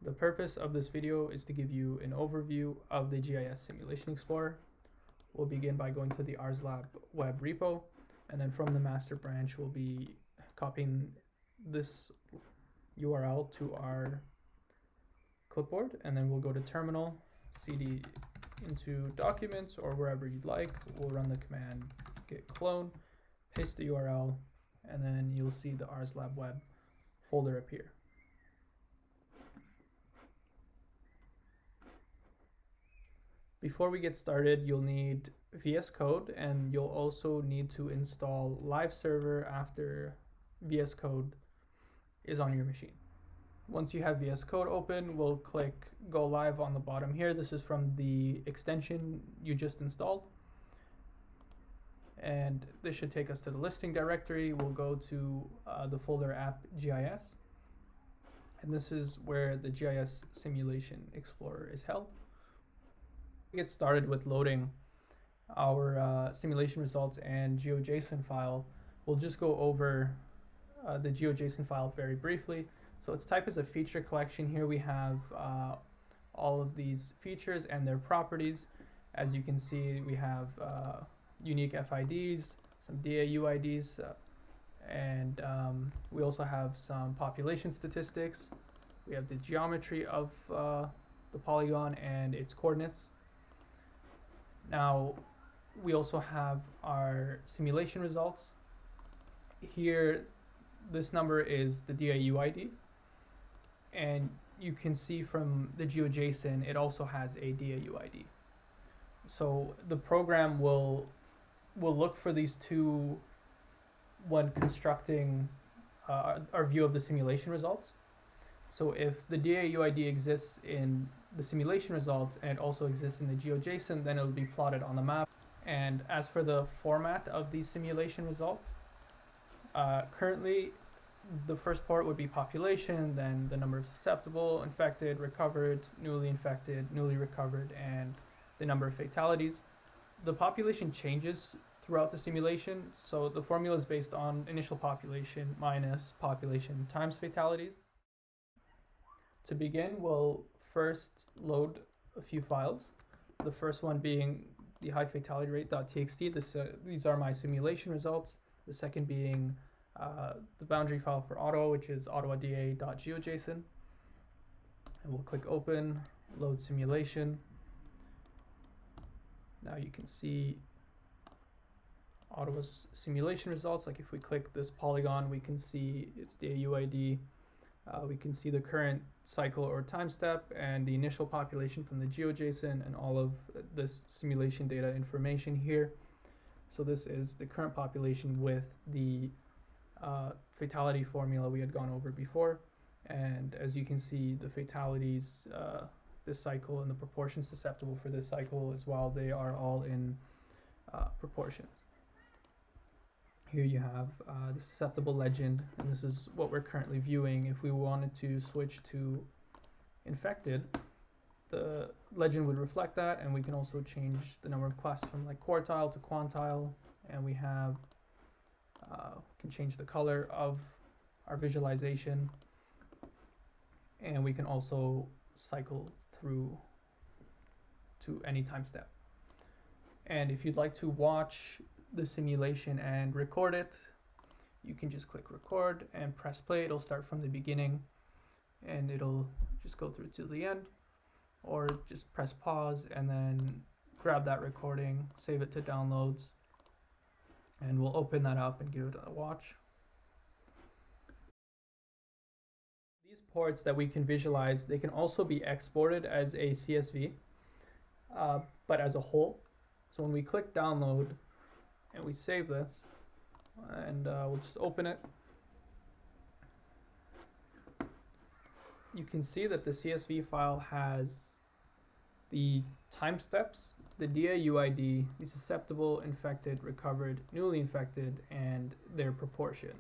The purpose of this video is to give you an overview of the GIS Simulation Explorer. We'll begin by going to the ARSLab web repo, and then from the master branch we'll be copying this URL to our clipboard, and then we'll go to terminal, cd into documents or wherever you'd like. We'll run the command git clone, paste the URL, and then you'll see the ARSLab web folder appear. Before we get started, you'll need VS Code, and you'll also need to install Live Server after VS Code is on your machine. Once you have VS Code open, we'll click Go Live on the bottom here. This is from the extension you just installed. And this should take us to the listing directory. We'll go to the folder app GIS. And this is where the GIS Simulation Explorer is held. We get started with loading our simulation results and GeoJSON file. We'll just go over the GeoJSON file very briefly. So its type is a feature collection. Here we have all of these features and their properties. As you can see, we have unique FIDs, some DAU IDs, and we also have some population statistics. We have the geometry of the polygon and its coordinates. Now, we also have our simulation results. Here, this number is the DAU ID, and you can see from the GeoJSON, it also has a DAU ID. So the program will look for these two when constructing our view of the simulation results. So if the DAU ID exists in the simulation results and it also exists in the GeoJSON, then it'll be plotted on the map. And as for the format of these simulation results, currently the first part would be population, then the number of susceptible, infected, recovered, newly infected, newly recovered, and the number of fatalities. The population changes throughout the simulation, so the formula is based on initial population minus population times fatalities. To begin, we'll first load a few files. The first one being the high fatality rate.txt. These are my simulation results. The second being the boundary file for Ottawa, which is ottawada.geojson. And we'll click open, load simulation. Now you can see Ottawa's simulation results. Like if we click this polygon, we can see its DAU ID. We can see the current cycle or time step and the initial population from the GeoJSON and all of this simulation data information here. So this is the current population with the fatality formula we had gone over before. And as you can see, the fatalities this cycle and the proportions susceptible for this cycle as well, they are all in proportions. Here you have the susceptible legend, and this is what we're currently viewing. If we wanted to switch to infected, the legend would reflect that, and we can also change the number of classes from like quartile to quantile, and we have can change the color of our visualization, and we can also cycle through to any time step. And if you'd like to watch the simulation and record it, you can just click record and press play. It'll start from the beginning and it'll just go through to the end, or just press pause and then grab that recording, save it to downloads, and we'll open that up and give it a watch. These ports that we can visualize, they can also be exported as a CSV, but as a whole. So when we click download and we save this, and we'll just open it, you can see that the CSV file has the time steps, the DAU ID, the susceptible, infected, recovered, newly infected, and their proportion.